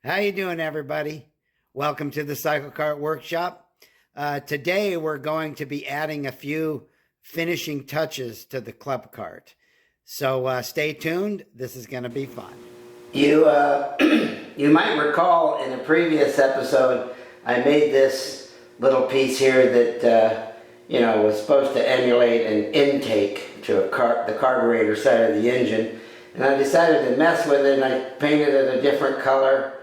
How you doing, everybody? Welcome to the Cyclekart workshop. Today we're going to be adding a few finishing touches to the Club Kart. So stay tuned. This is going to be fun. You you might recall in a previous episode I made this little piece here that was supposed to emulate an intake to the carburetor side of the engine, and I decided to mess with it and I painted it a different color.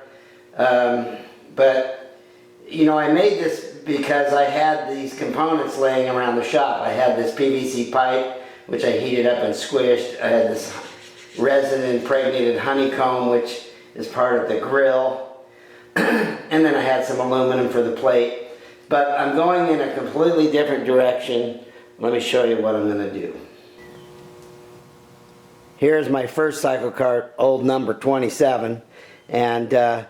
But I made this because I had these components laying around the shop. I had this PVC pipe, which I heated up and squished. I had this resin impregnated honeycomb, which is part of the grill. And then I had some aluminum for the plate. But I'm going in a completely different direction. Let me show you what I'm going to do. Here's my first Cyclekart, old number 27. And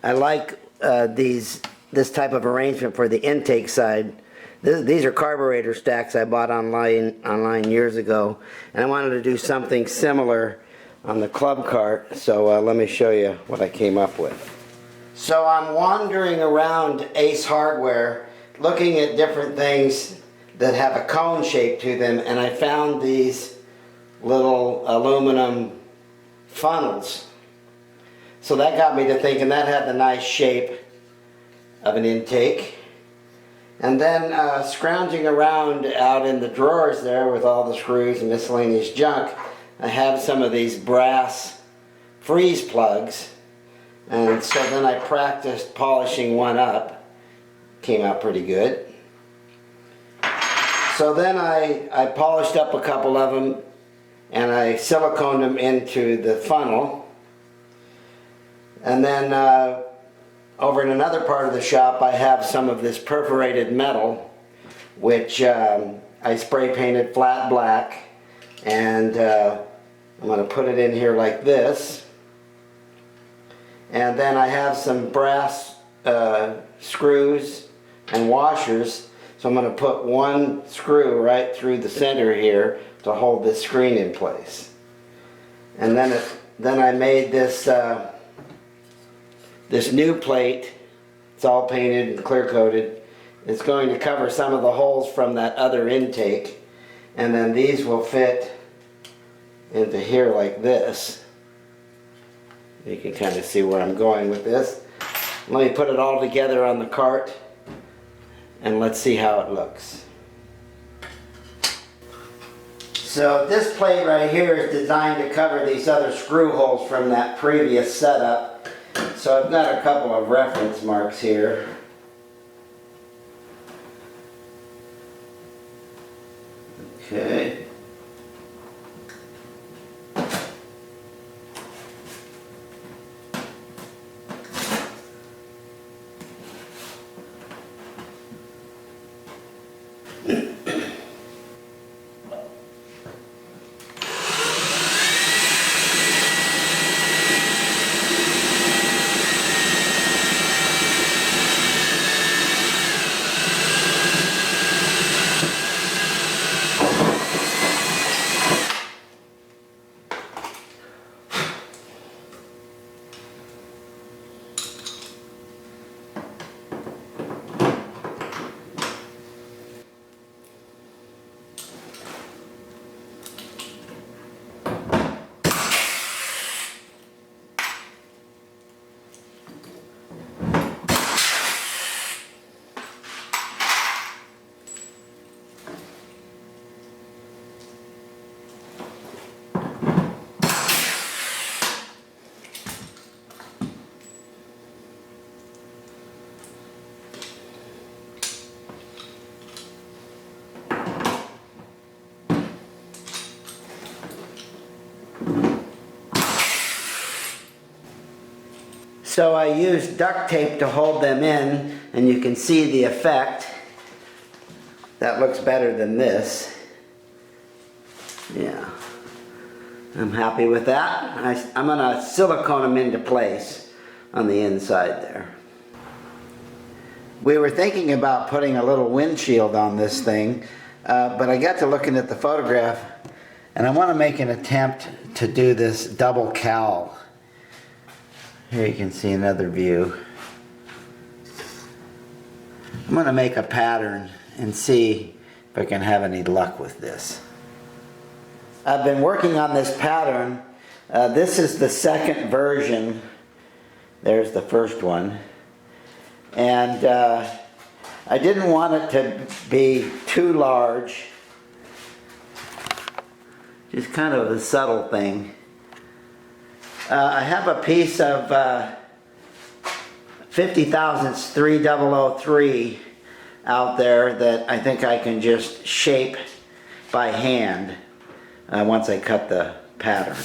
I like this type of arrangement for the intake side. These are carburetor stacks I bought online years ago, and I wanted to do something similar on the Club Kart. So let me show you what I came up with. So I'm wandering around Ace Hardware looking at different things that have a cone shape to them, and I found these little aluminum funnels. So that got me to thinking that had the nice shape of an intake. And then scrounging around out in the drawers there with all the screws and miscellaneous junk, I have some of these brass freeze plugs. And so then I practiced polishing one up. Came out pretty good. So then I polished up a couple of them and I siliconed them into the funnel. And then over in another part of the shop I have some of this perforated metal, which I spray painted flat black, and I'm going to put it in here like this. And then I have some brass screws and washers, so I'm going to put one screw right through the center here to hold this screen in place. And then I made this this new plate. It's all painted and clear coated. It's going to cover some of the holes from that other intake, and then these will fit into here like this. You can kind of see where I'm going with this. Let me put it all together on the cart and let's see how it looks. So this plate right here is designed to cover these other screw holes from that previous setup. So I've got a couple of reference marks here. Okay. So I used duct tape to hold them in, and you can see the effect. That looks better than this. Yeah, I'm happy with that. I'm going to silicone them into place on the inside there. We were thinking about putting a little windshield on this thing, but I got to looking at the photograph, and I want to make an attempt to do this double cowl. Here you can see another view. I'm going to make a pattern and see if I can have any luck with this. I've been working on this pattern. This is the second version. There's the first one. And I didn't want it to be too large. Just kind of a subtle thing. I have a piece of 50 thousandths 3003 out there that I think I can just shape by hand once I cut the pattern.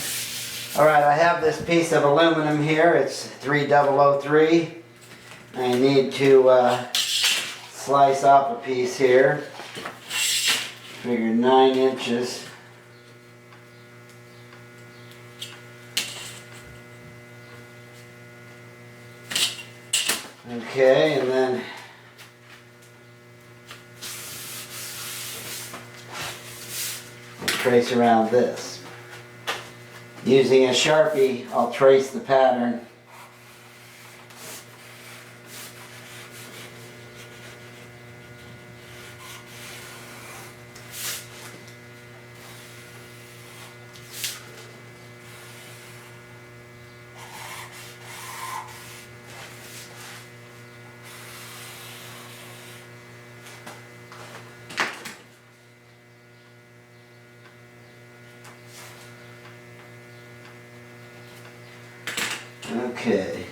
Alright, I have this piece of aluminum here. It's 3003. I need to slice off a piece here. Figure 9 inches. Okay, and then I'll trace around this. Using a Sharpie, I'll trace the pattern. Okay.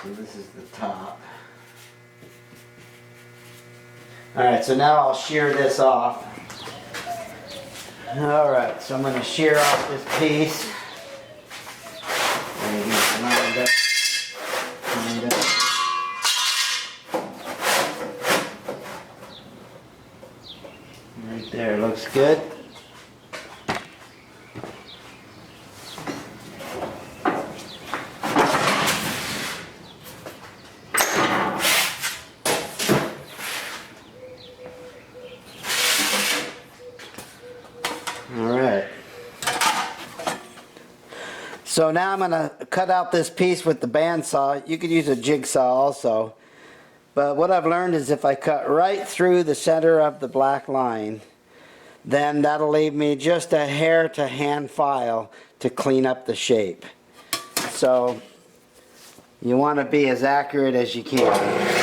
So this is the top. Alright, so now I'll shear this off. Alright, so I'm going to shear off this piece. Lined up. Right there, looks good. Alright. So now I'm going to cut out this piece with the bandsaw. You could use a jigsaw also. But what I've learned is if I cut right through the center of the black line, then that'll leave me just a hair to hand file to clean up the shape. So you want to be as accurate as you can.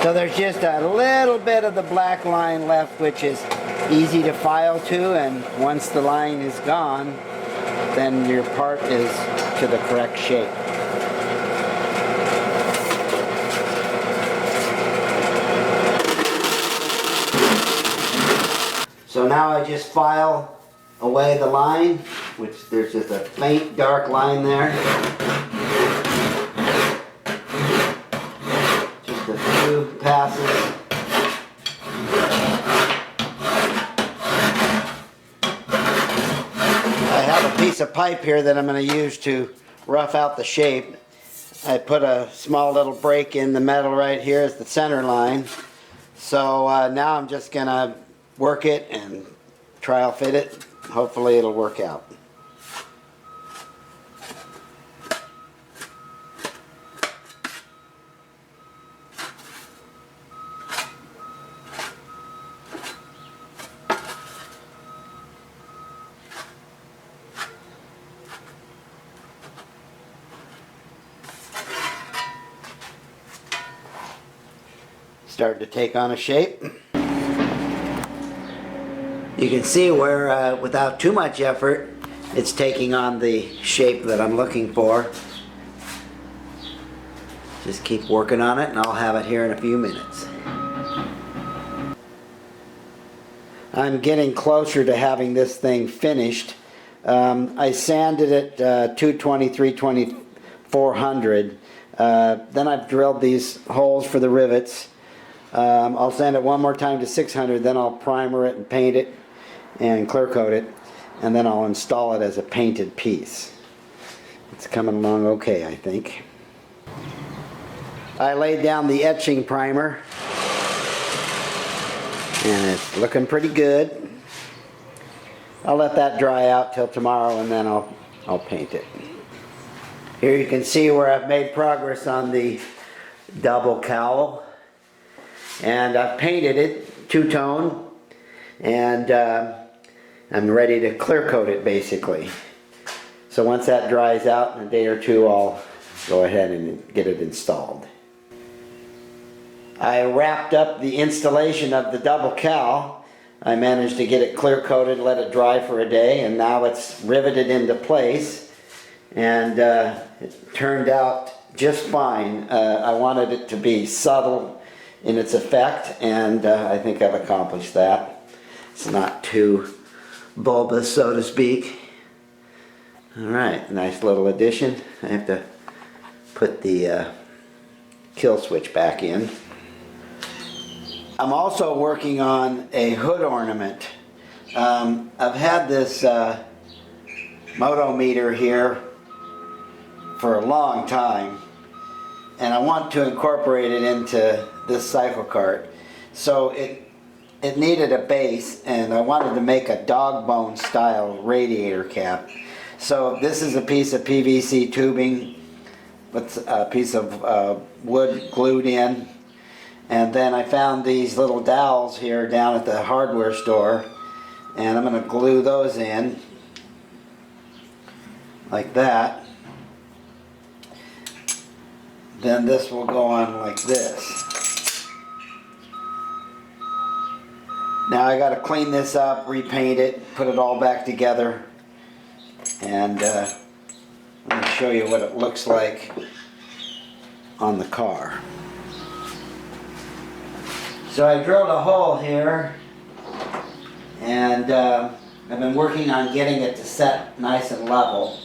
So there's just a little bit of the black line left, which is easy to file to, and once the line is gone, then your part is to the correct shape. So now I just file away the line, which there's just a faint dark line there. Passes. I have a piece of pipe here that I'm going to use to rough out the shape. I put a small little break in the metal right here as the center line. So now I'm just going to work it and trial fit it. Hopefully it'll work out. Starting to take on a shape. You can see where without too much effort it's taking on the shape that I'm looking for. Just keep working on it and I'll have it here in a few minutes. I'm getting closer to having this thing finished. I sanded it 220, 320, 400. Then I've drilled these holes for the rivets. I'll sand it one more time to 600, then I'll primer it and paint it and clear coat it, and then I'll install it as a painted piece. It's coming along okay, I think. I laid down the etching primer and it's looking pretty good. I'll let that dry out till tomorrow and then I'll paint it. Here you can see where I've made progress on the double cowl, and I've painted it two-tone, and I'm ready to clear coat it basically. So once that dries out in a day or two, I'll go ahead and get it installed. I wrapped up the installation of the double cowl. I managed to get it clear coated, let it dry for a day, and now it's riveted into place, and it turned out just fine. I wanted it to be subtle in its effect, and I think I've accomplished that. It's not too bulbous, so to speak. Alright, nice little addition. I have to put the kill switch back in. I'm also working on a hood ornament. I've had this motometer here for a long time, and I want to incorporate it into this Cyclekart. So it needed a base, and I wanted to make a dog bone style radiator cap. So this is a piece of PVC tubing with a piece of wood glued in. And then I found these little dowels here down at the hardware store, and I'm going to glue those in like that. Then this will go on like this. Now I got to clean this up, repaint it, put it all back together, and I'm going to show you what it looks like on the car. So I drilled a hole here, and I've been working on getting it to set nice and level.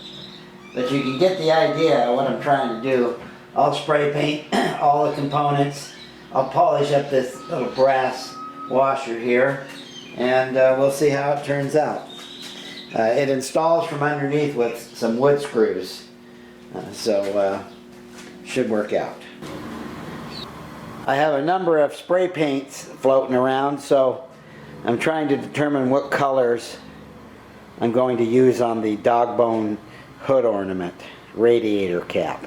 But you can get the idea of what I'm trying to do. I'll spray paint all the components. I'll polish up this little brass washer here, and we'll see how it turns out. It installs from underneath with some wood screws, so should work out. I have a number of spray paints floating around, so I'm trying to determine what colors I'm going to use on the dog bone hood ornament radiator cap.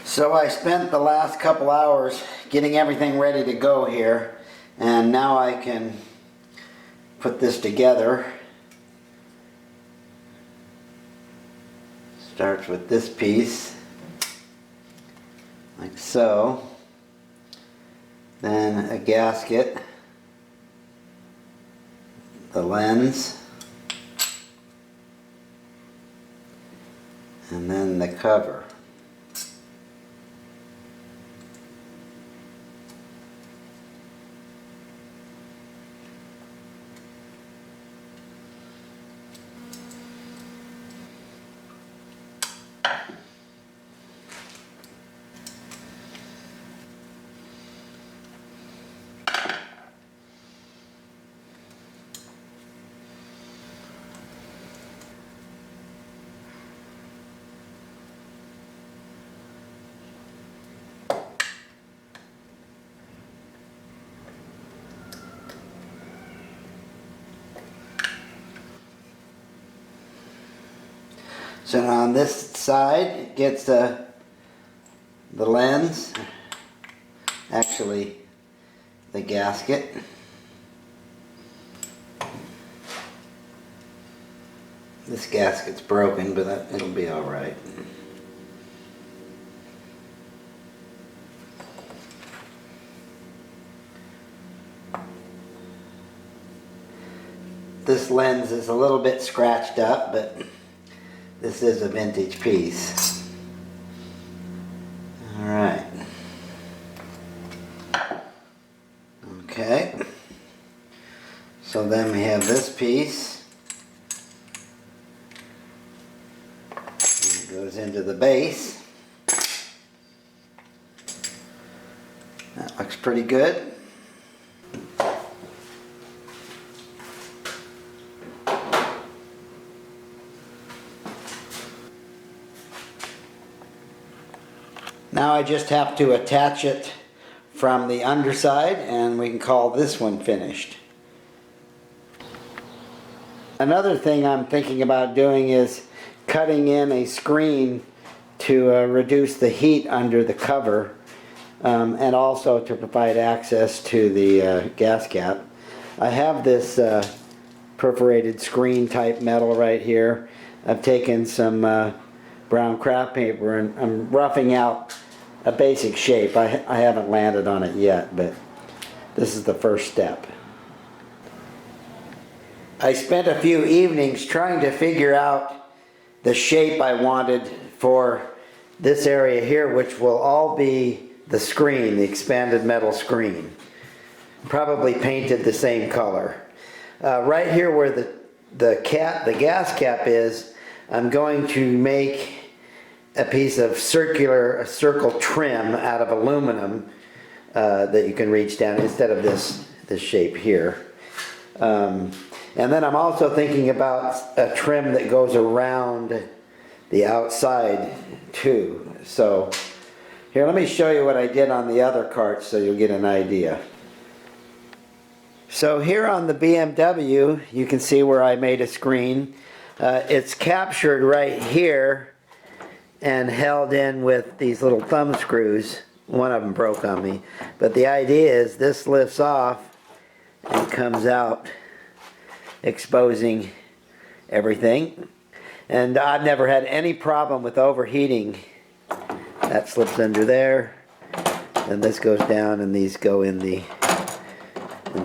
So I spent the last couple hours getting everything ready to go here, and now I can put this together. Starts with this piece, like so. Then a gasket, the lens, and then the cover. So now on this side, it gets the lens, actually the gasket. This gasket's broken, but it'll be all right. This lens is a little bit scratched up, but this is a vintage piece. piece. It goes into the base. That looks pretty good. Now I just have to attach it from the underside and we can call this one finished. Another thing I'm thinking about doing is cutting in a screen to reduce the heat under the cover and also to provide access to the gas cap. I have this perforated screen type metal right here. I've taken some brown craft paper and I'm roughing out a basic shape. I haven't landed on it yet, but this is the first step. I spent a few evenings trying to figure out the shape I wanted for this area here, which will all be the screen, the expanded metal screen. Probably painted the same color. Right here where the gas cap is, I'm going to make a piece of circle trim out of aluminum that you can reach down instead of this shape here. And then I'm also thinking about a trim that goes around the outside too. So here, let me show you what I did on the other cart so you'll get an idea. So here on the BMW, you can see where I made a screen. It's captured right here and held in with these little thumb screws. One of them broke on me. But the idea is this lifts off and comes out, exposing everything. And I've never had any problem with overheating. That slips under there, and this goes down, and these go in the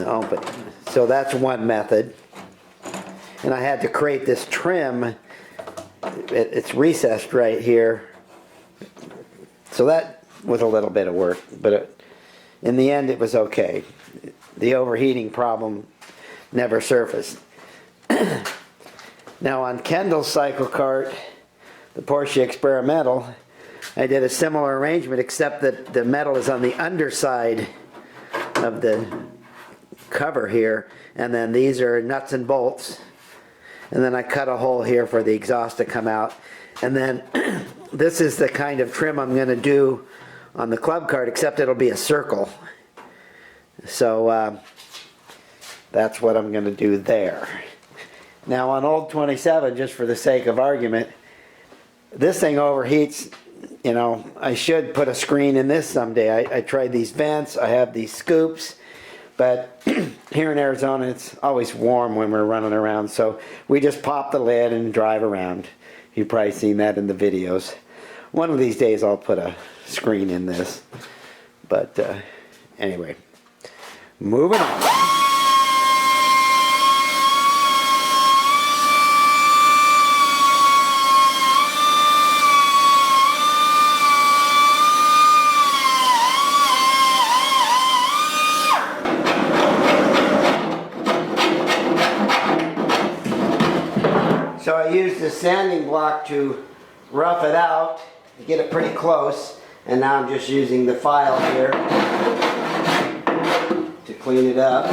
opening. So that's one method. And I had to create this trim. It's recessed right here. So that was a little bit of work, but in the end it was okay. The overheating problem never surfaced. Now on Kendall's Cyclekart, the Porsche Experimental, I did a similar arrangement, except that the metal is on the underside of the cover here, and then these are nuts and bolts. And then I cut a hole here for the exhaust to come out. And then this is the kind of trim I'm going to do on the Club Kart, except it'll be a circle. So that's what I'm going to do there. Now on old 27, just for the sake of argument, this thing overheats. You know, I should put a screen in this someday. I tried these vents, I have these scoops, but here in Arizona it's always warm when we're running around, so we just pop the lid and drive around. You've probably seen that in the videos. One of these days I'll put a screen in this, but anyway, moving on. So I used the sanding block to rough it out, to get it pretty close, and now I'm just using the file here to clean it up.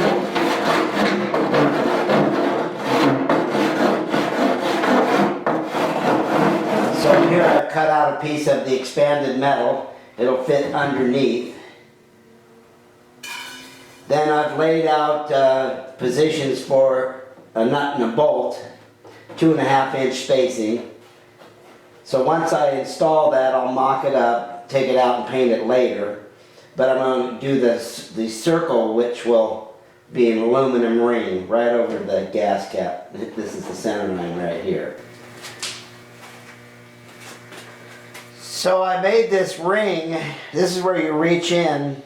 So here I've cut out a piece of the expanded metal. It'll fit underneath. Then I've laid out positions for a nut and a bolt. 2.5 inch spacing. So once I install that, I'll mock it up, take it out and paint it later. But I'm going to do the circle, which will be an aluminum ring right over the gas cap. This is the center line right here. So I made this ring. This is where you reach in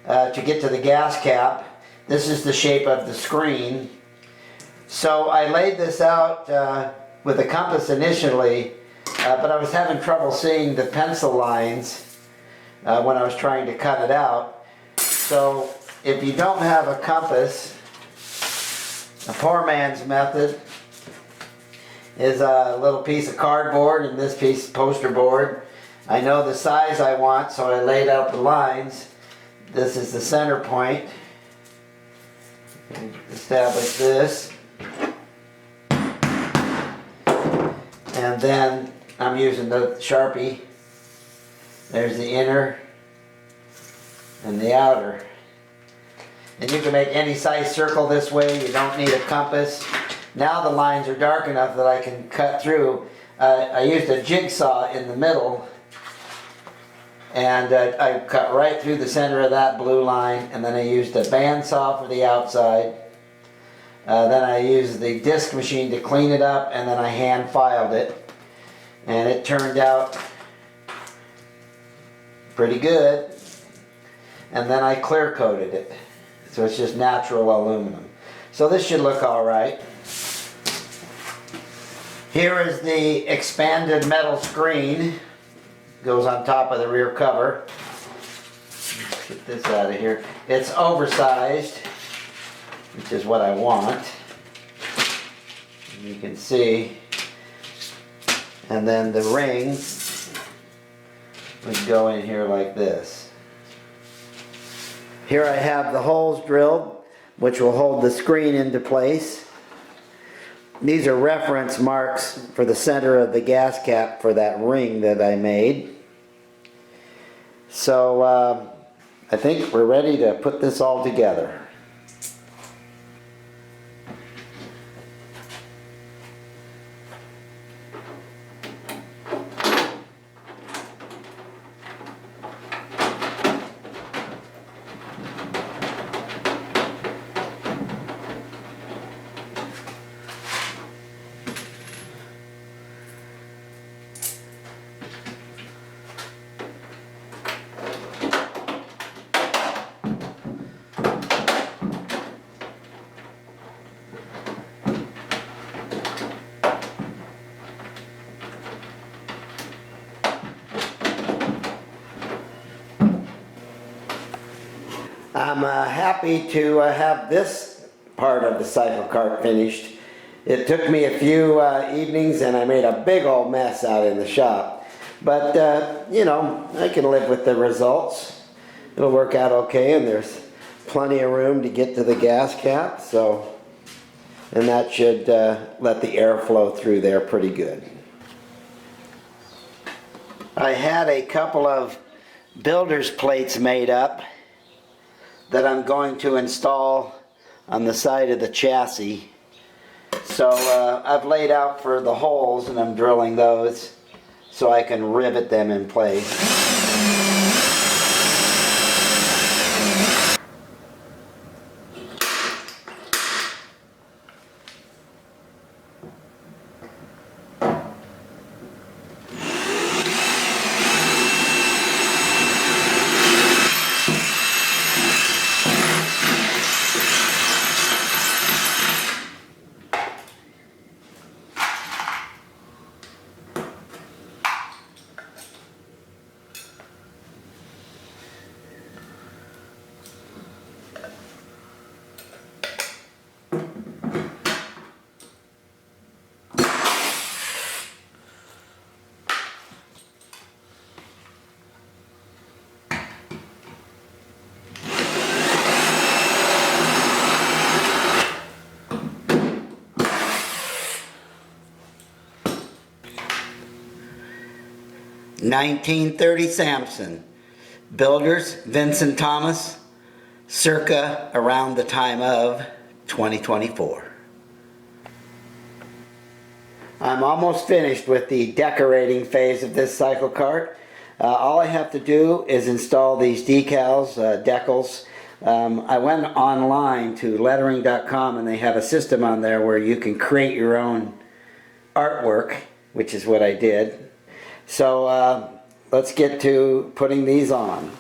to get to the gas cap. This is the shape of the screen. So I laid this out with a compass initially, but I was having trouble seeing the pencil lines when I was trying to cut it out. So if you don't have a compass, A poor man's method is a little piece of cardboard and this piece of poster board. I know the size I want, so I laid out the lines. This is the center point. Establish this. And then I'm using the Sharpie. There's the inner and the outer. And you can make any size circle this way. You don't need a compass. Now the lines are dark enough that I can cut through. I used a jigsaw in the middle, and I cut right through the center of that blue line, and then I used a bandsaw for the outside. Then I used the disc machine to clean it up, and then I hand filed it, and it turned out pretty good. And then I clear coated it, so it's just natural aluminum. So this should look all right. Here is the expanded metal screen. Goes on top of the rear cover. Let's get this out of here. It's oversized, which is what I want. You can see. And then the ring would go in here like this. Here I have the holes drilled, which will hold the screen into place. These are reference marks for the center of the gas cap for that ring that I made. So I think we're ready to put this all together. I'm happy to have this part of the Cyclekart finished. It took me a few evenings and I made a big old mess out in the shop. But, you know, I can live with the results. It'll work out okay, and there's plenty of room to get to the gas cap, so, and that should let the air flow through there pretty good. I had a couple of builder's plates made up that I'm going to install on the side of the chassis. So I've laid out for the holes, and I'm drilling those so I can rivet them in place. (1930) Samson. Builders, Vincent Thomas, circa around the time of 2024. I'm almost finished with the decorating phase of this Cyclekart. All I have to do is install these decals, decals. I went online to lettering.com, and they have a system on there where you can create your own artwork, which is what I did. So let's get to putting these on.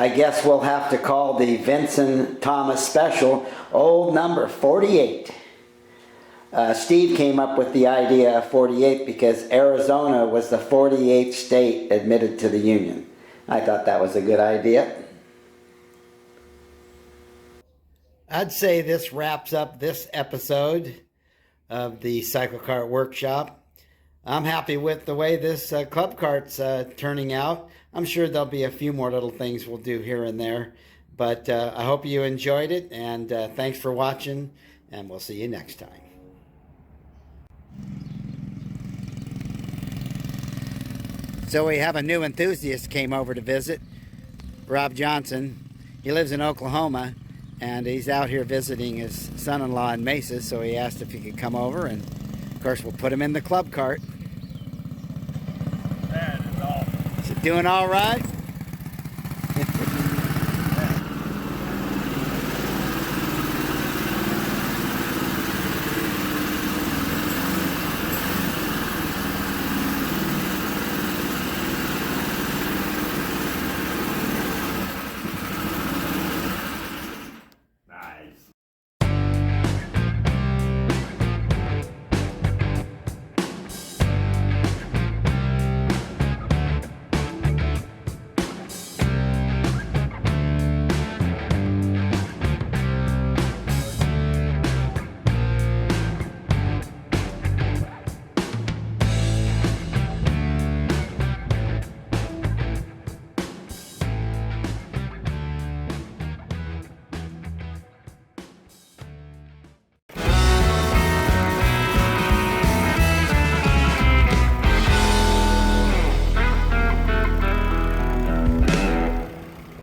I guess we'll have to call the Vincent Thomas Special old number 48. Steve came up with the idea of 48 because Arizona was the 48th state admitted to the Union. I thought that was a good idea. I'd say this wraps up this episode of the Cyclekart Workshop. I'm happy with the way this Club Kart's turning out. I'm sure there'll be a few more little things we'll do here and there. But I hope you enjoyed it, and thanks for watching, and we'll see you next time. So we have a new enthusiast came over to visit, Rob Johnson. He lives in Oklahoma, and he's out here visiting his son-in-law in Mesa, so he asked if he could come over, and of course we'll put him in the Club Kart. That is awesome. Is it doing all right?